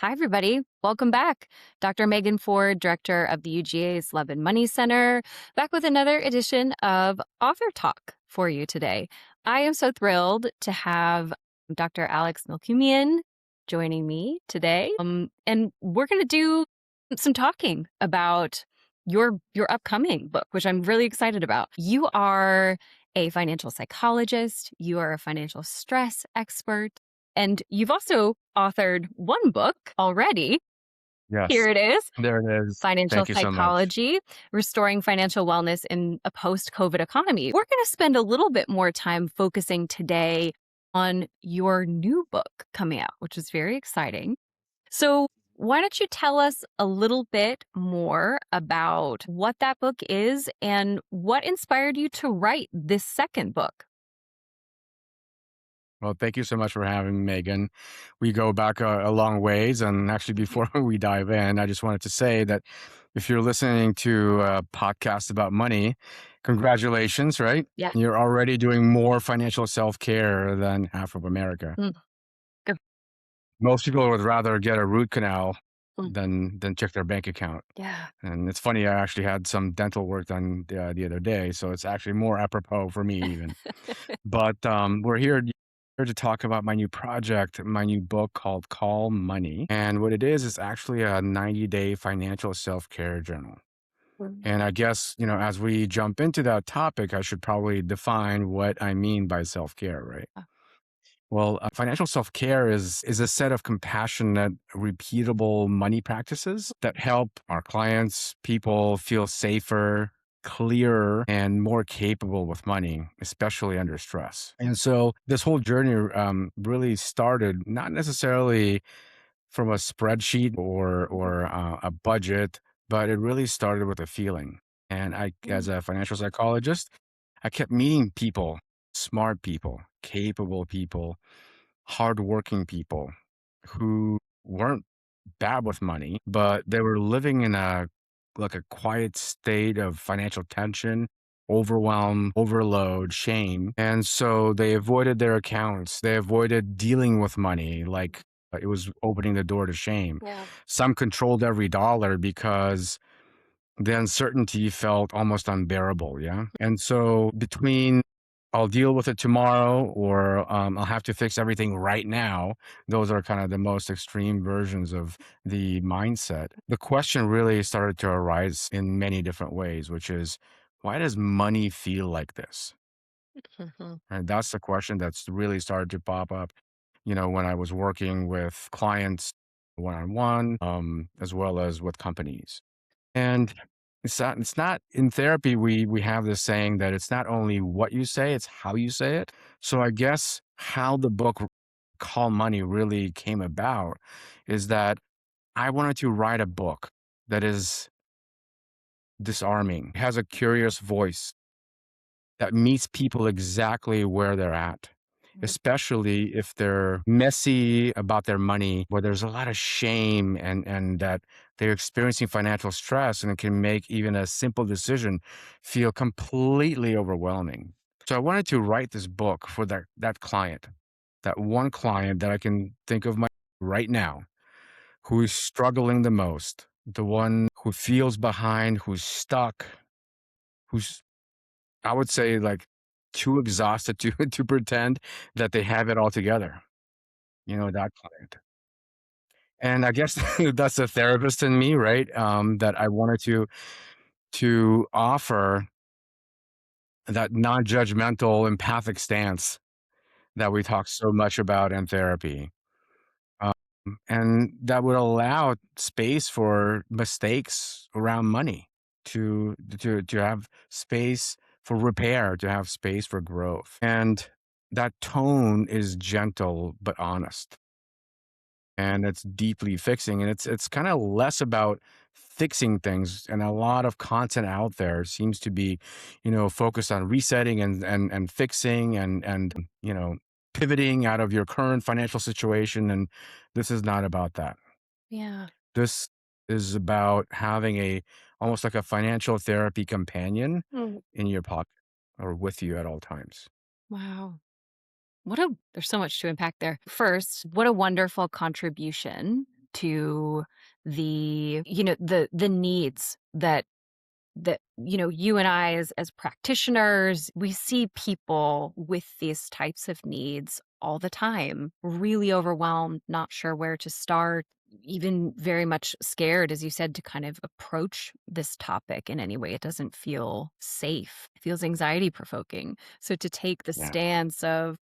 Hi, everybody. Welcome back. Dr. Megan Ford, director of the UGA's Love and Money Center, back with another edition of Author Talk for you today. I am so thrilled to have Dr. Alex Melkumian joining me today. And we're going to do some talking about your upcoming book, which I'm really excited about. You are a financial psychologist, you are a financial stress expert, and you've also authored one book already. Yes, Here it is, there it is. Financial Thank you so much. Psychology, Restoring Financial Wellness in a Post-COVID Economy. We're going to spend a little bit more time focusing today on your new book coming out, which is very exciting. So why don't you tell us a little bit more about what that book is and what inspired you to write this second book? Well, thank you so much for having me, Megan. We go back a long ways, and actually, before we dive in, I just wanted to say that if you're listening to a podcast about money, congratulations, right? Yeah. You're already doing more financial self-care than half of America. Mm, good. Most people would rather get a root canal Mm, than check their bank account. yeah. And it's funny, I actually had some dental work done the other day, so it's actually more apropos for me even. But we're here to talk about my new project, my new book called Call Money. And what it is actually a 90-day financial self-care journal. Mm. And I guess, as we jump into that topic, I should probably define what I mean by self-care, right? Uh, Well, financial self-care is a set of compassionate, repeatable money practices that help our clients, people feel safer, clearer, and more capable with money, especially under stress. And so this whole journey really started not necessarily from a spreadsheet or a budget, but it really started with a feeling. And as mm, a financial psychologist, I kept meeting people, smart people, capable people, hardworking people who weren't bad with money, but they were living in a quiet state of financial tension, overwhelm, overload, shame. And so they avoided their accounts. They avoided dealing with money like it was opening the door to shame. Yeah. Some controlled every dollar because the uncertainty felt almost unbearable. Yeah. And so between I'll deal with it tomorrow or I'll have to fix everything right now. Those are kind of the most extreme versions of the mindset. The question really started to arise in many different ways, which is why does money feel like this? Mhm. And that's the question that's really started to pop up, when I was working with clients one on one, as well as with companies. And it's not in therapy, we have this saying that it's not only what you say, it's how you say it. So I guess how the book Call Money really came about is that I wanted to write a book that is disarming, has a curious voice that meets people exactly where they're at, Mm. especially if they're messy about their money, where there's a lot of shame and that they're experiencing financial stress and it can make even a simple decision feel completely overwhelming. So I wanted to write this book for that client, that one client that I can think of right now who is struggling the most, the one who feels behind, who's stuck, who's I would say like too exhausted to to pretend that they have it all together, that client. And I guess that's the therapist in me, right? That I wanted to offer that non-judgmental, empathic stance that we talk so much about in therapy. Um, and that would allow space for mistakes around money, to have space for repair, to have space for growth. And that tone is gentle but honest, and it's deeply fixing. And it's kind of less about fixing things. And a lot of content out there seems to be, focused on resetting and fixing and pivoting out of your current financial situation. And this is not about that. Yeah. This is about having a almost like a financial therapy companion Mm. in your pocket or with you at all times. Wow. There's so much to unpack there. First, what a wonderful contribution to the needs that you and I as practitioners, we see people with these types of needs all the time, really overwhelmed, not sure where to start, even very much scared, as you said, to kind of approach this topic in any way. It doesn't feel safe. It feels anxiety provoking. So to take the Yeah. stance of,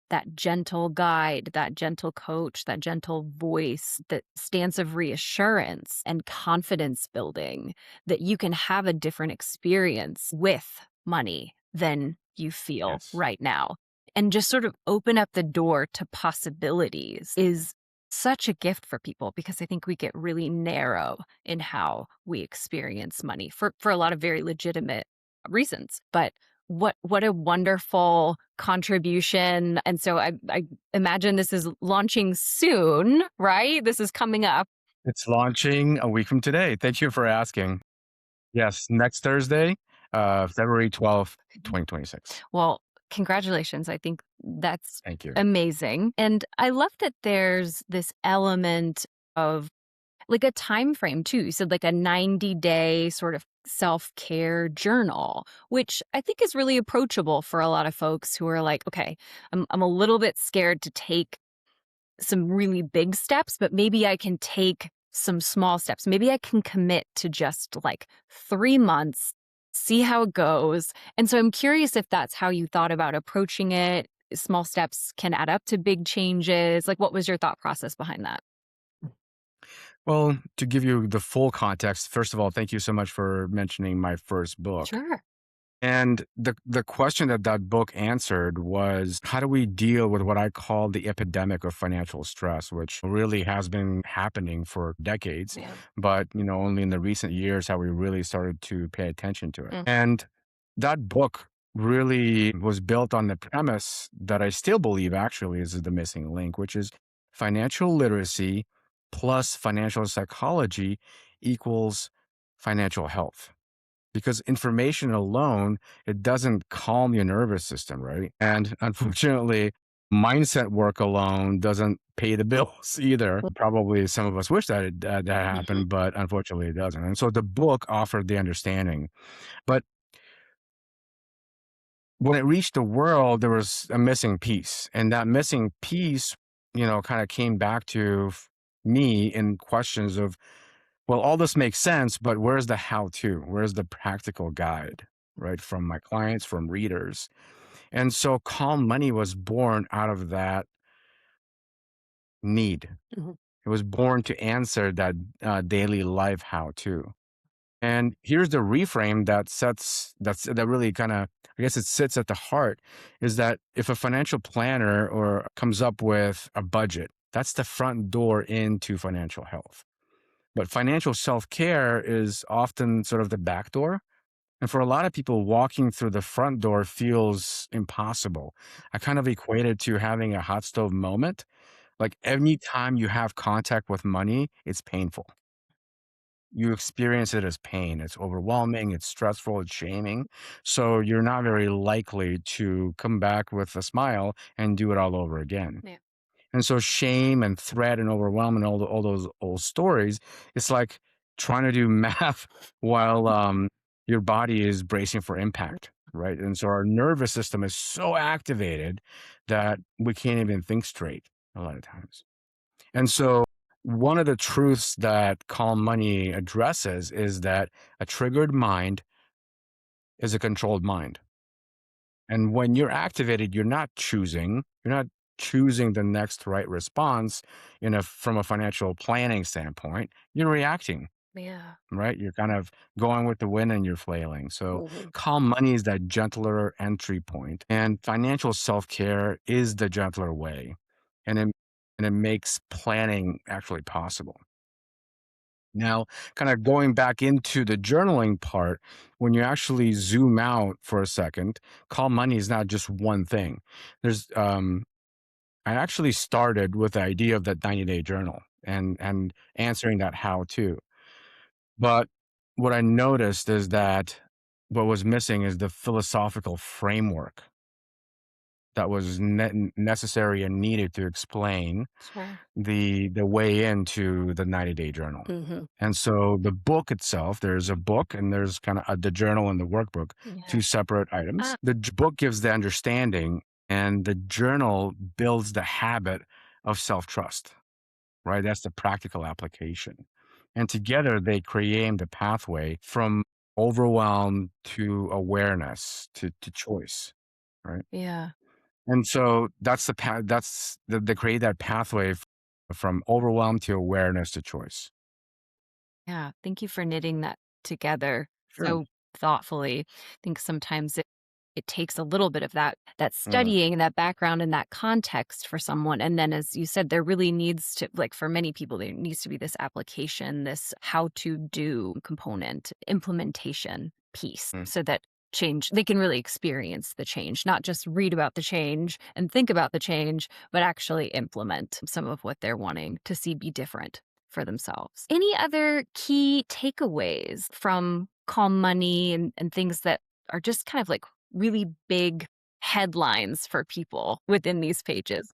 that gentle guide, that gentle coach, that gentle voice, that stance of reassurance and confidence building, that you can have a different experience with money than you feel Yes. right now. And just sort of open up the door to possibilities is such a gift for people because I think we get really narrow in how we experience money for a lot of very legitimate reasons. But what a wonderful contribution. And so I imagine this is launching soon, right? This is coming up. It's launching a week from today. Thank you for asking. Yes, next Thursday, February 12th, 2026. Well, congratulations. I think that's Thank you. amazing. And I love that there's this element of like a time frame too. You said like a 90-day sort of self-care journal, which I think is really approachable for a lot of folks who are like, okay, I'm a little bit scared to take some really big steps, but maybe I can take some small steps. Maybe I can commit to just like 3 months, see how it goes. And so I'm curious if that's how you thought about approaching it. Small steps can add up to big changes. Like, what was your thought process behind that? Well, to give you the full context, first of all, thank you so much for mentioning my first book. Sure. And the question that that book answered was, how do we deal with what I call the epidemic of financial stress, which really has been happening for decades, Yeah. but only in the recent years have we really started to pay attention to it. Mm. And that book really was built on the premise that I still believe actually is the missing link, which is financial literacy plus financial psychology equals financial health, because information alone, it doesn't calm your nervous system, right? And unfortunately, mindset work alone doesn't pay the bills either. Probably some of us wish that Mhm. happened, but unfortunately it doesn't. And so the book offered the understanding. But when it reached the world, there was a missing piece. And that missing piece, kind of came back to me in questions of, well, all this makes sense, but where's the how to? Where's the practical guide, right? From my clients, from readers. And so Calm Money was born out of that need. Mhm. It was born to answer that daily life how to. And here's the reframe that really kind of, I guess it sits at the heart, is that if a financial planner or comes up with a budget, that's the front door into financial health. But financial self-care is often sort of the back door. And for a lot of people, walking through the front door feels impossible. I kind of equate it to having a hot stove moment. Like any time you have contact with money, it's painful. You experience it as pain. It's overwhelming, it's stressful, it's shaming. So you're not very likely to come back with a smile and do it all over again. Yeah. And so shame and threat and overwhelm and all those old stories, it's like trying to do math while your body is bracing for impact, right? And so our nervous system is so activated that we can't even think straight a lot of times. And so one of the truths that Calm Money addresses is that a triggered mind is a controlled mind. And when you're activated, you're not choosing the next right response from a financial planning standpoint. You're reacting, Yeah. right? You're kind of going with the wind and you're flailing. So Mhm. Calm Money is that gentler entry point, and financial self-care is the gentler way. And it makes planning actually possible. Now, kind of going back into the journaling part, when you actually zoom out for a second, Calm Money is not just one thing. There's I actually started with the idea of that 90-day journal and answering that how to. But what I noticed is that what was missing is the philosophical framework that was necessary and needed to explain Sure. the way into the 90-day journal. Mhm. And so the book itself, there's a book and there's kind of the journal and the workbook, Yeah. two separate items. Ah, The book gives the understanding, and the journal builds the habit of self trust, right? That's the practical application. And together they create the pathway from overwhelm to awareness to choice, right? yeah. And so that's the path, they create that pathway from overwhelm to awareness to choice. Yeah. Thank you for knitting that together Sure. so thoughtfully. I think sometimes it takes a little bit of that Mm, studying and that background and that context for someone. And then as you said, there really needs to, like, for many people, there needs to be this application, this how to do component, implementation piece mm. so that change they can really experience the change, not just read about the change and think about the change, but actually implement some of what they're wanting to see be different for themselves. Any other key takeaways from Calm Money and things that are just kind of like really big headlines for people within these pages?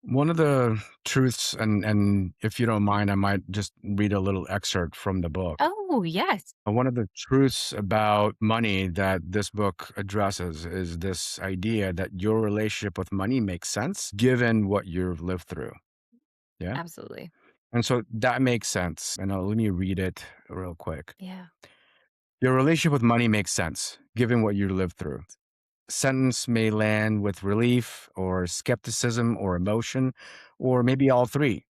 One of the truths, and if you don't mind, I might just read a little excerpt from the book. Oh, yes. One of the truths about money that this book addresses is this idea that your relationship with money makes sense given what you've lived through. Yeah. Absolutely. And so that makes sense. And let me read it real quick. Yeah. Your relationship with money makes sense given what you lived through. Sentence may land with relief or skepticism or emotion, or maybe all three.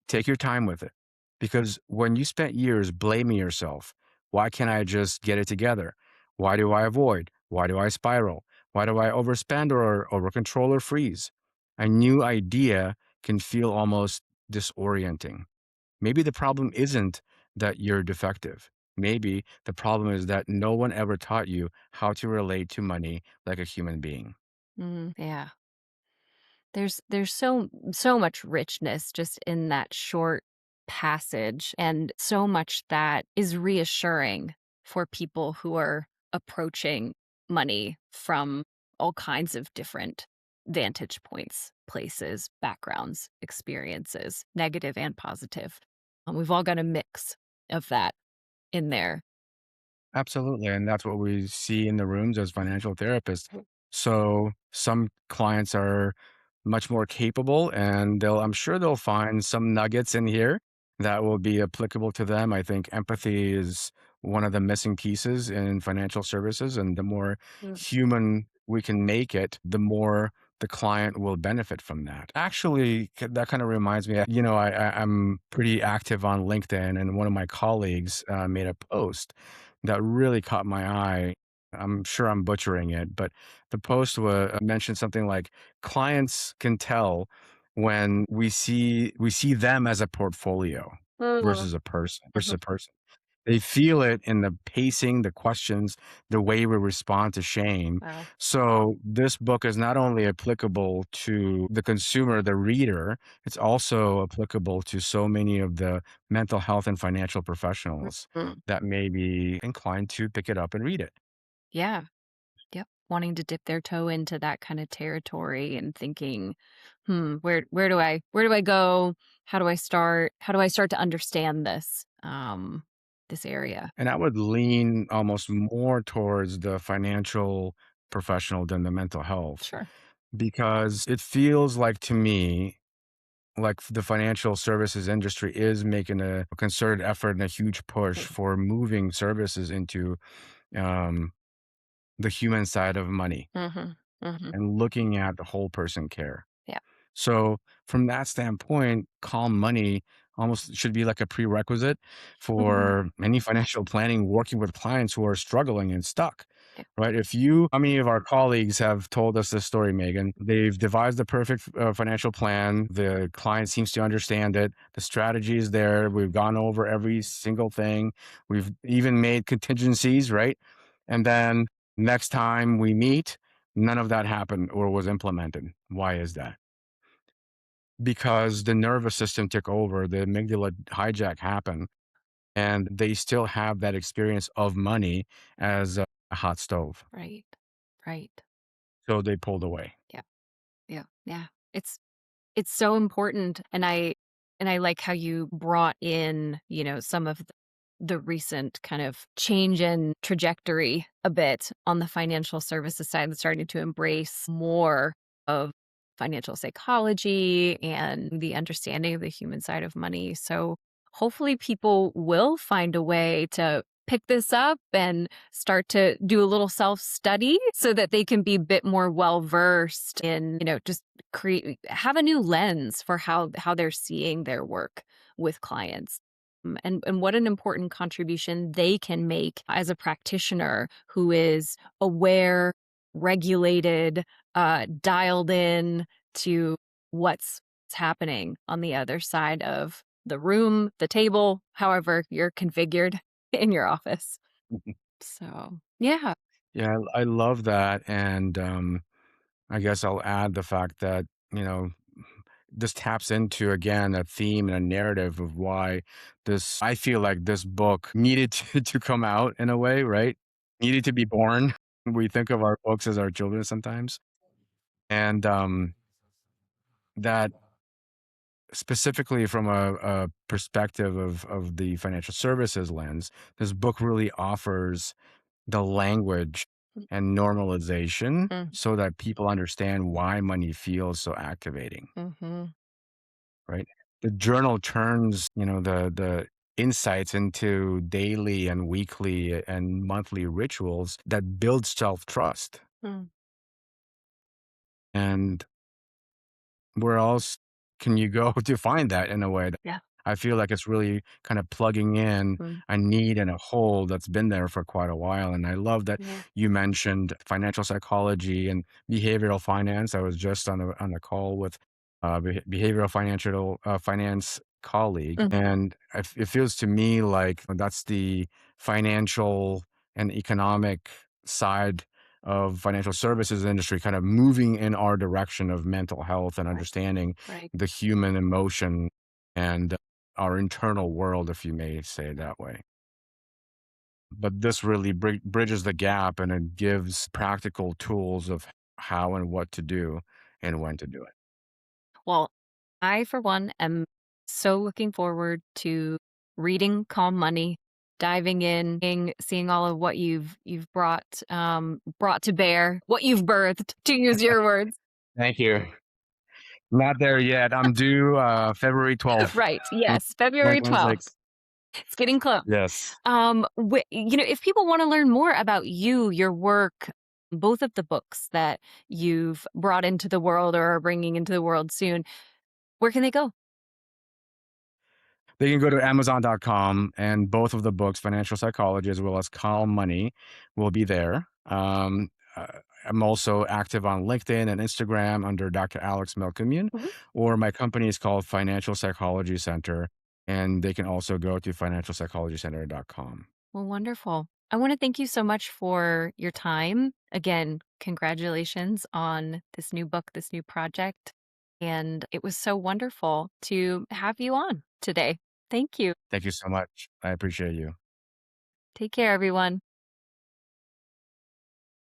Take your time with it. Because when you spent years blaming yourself, why can't I just get it together? Why do I avoid? Why do I spiral? Why do I overspend or overcontrol or freeze? A new idea can feel almost disorienting. Maybe the problem isn't that you're defective. Maybe the problem is that no one ever taught you how to relate to money like a human being. Yeah. There's so much richness just in that short passage, and so much that is reassuring for people who are approaching money from all kinds of different vantage points, places, backgrounds, experiences, negative and positive. We've all got a mix of that in there. Absolutely, and that's what we see in the rooms as financial therapists. So, some clients are much more capable, and I'm sure they'll find some nuggets in here that will be applicable to them. I think empathy is one of the missing pieces in financial services, and the more Mm. human we can make it, the more the client will benefit from that. Actually, that kind of reminds me, I'm pretty active on LinkedIn, and one of my colleagues made a post that really caught my eye. I'm sure I'm butchering it, but the post mentioned something like clients can tell when we see them as a portfolio Mhm. versus a person. They feel it in the pacing, the questions, the way we respond to shame. Wow. So this book is not only applicable to the consumer, the reader, it's also applicable to so many of the mental health and financial professionals Mhm. that may be inclined to pick it up and read it. Yeah. Yep. Wanting to dip their toe into that kind of territory and thinking, where do I go? How do I start? How do I start to understand this area? And I would lean almost more towards the financial professional than the mental health Sure. because it feels like to me like the financial services industry is making a concerted effort and a huge push for moving services into um, the human side of money Mhm. Mhm. and looking at the whole person care. Yeah. So from that standpoint, calm money almost should be like a prerequisite Mhm. for any financial planning, working with clients who are struggling and stuck. Yeah. Right. How many of our colleagues have told us this story, Megan? They've devised the perfect financial plan. The client seems to understand it. The strategy is there. We've gone over every single thing. We've even made contingencies, right? And then next time we meet, none of that happened or was implemented. Why is that? Because the nervous system took over, the amygdala hijack happened, and they still have that experience of money as a hot stove. Right. Right. So they pulled away. Yeah. Yeah. Yeah. It's it's so important, and I like how you brought in, some of the recent kind of change in trajectory a bit on the financial services side, that's starting to embrace more of financial psychology and the understanding of the human side of money. So hopefully people will find a way to pick this up and start to do a little self study so that they can be a bit more well versed in, just have a new lens for how they're seeing their work with clients. And what an important contribution they can make as a practitioner who is aware, regulated, dialed in to what's happening on the other side of the room, the table, however you're configured in your office. So, yeah. Yeah, I love that, and, I guess I'll add the fact that, you know, this taps into, again, a theme and a narrative of why this I feel like this book needed to come out in a way, right? Needed to be born. We think of our books as our children sometimes, and, that specifically from a perspective of the financial services lens, this book really offers the language and normalization Mm, so that people understand why money feels so activating, mhm. right? The journal turns, the insights into daily and weekly and monthly rituals that build self-trust. Mm. And where else can you go to find that in a way? Yeah. I feel like it's really kind of plugging in Mm. a need and a hole that's been there for quite a while. And I love that Yeah. you mentioned financial psychology and behavioral finance. I was just on a call with behavioral financial finance colleague, Mm. and it feels to me like that's the financial and economic side of financial services industry kind of moving in our direction of mental health and Right. understanding Right. the human emotion and our internal world, if you may say it that way. But this really bridges the gap and it gives practical tools of how and what to do and when to do it. Well, I, for one, am so looking forward to reading Calm Money, diving in, seeing all of what you've brought to bear, what you've birthed, to use your words. Thank you. Not there yet. I'm due February 12th, Right. Yes. February 12th. 2026. It's getting close. Yes. If people want to learn more about you, your work, both of the books that you've brought into the world or are bringing into the world soon, where can they go? They can go to Amazon.com and both of the books, Financial Psychology as well as Calm Money, will be there. I'm also active on LinkedIn and Instagram under Dr. Alex Melkumian, Mhm. or my company is called Financial Psychology Center, and they can also go to financialpsychologycenter.com. Well, wonderful. I want to thank you so much for your time. Again, congratulations on this new book, this new project. And it was so wonderful to have you on today. Thank you. Thank you so much. I appreciate you. Take care, everyone.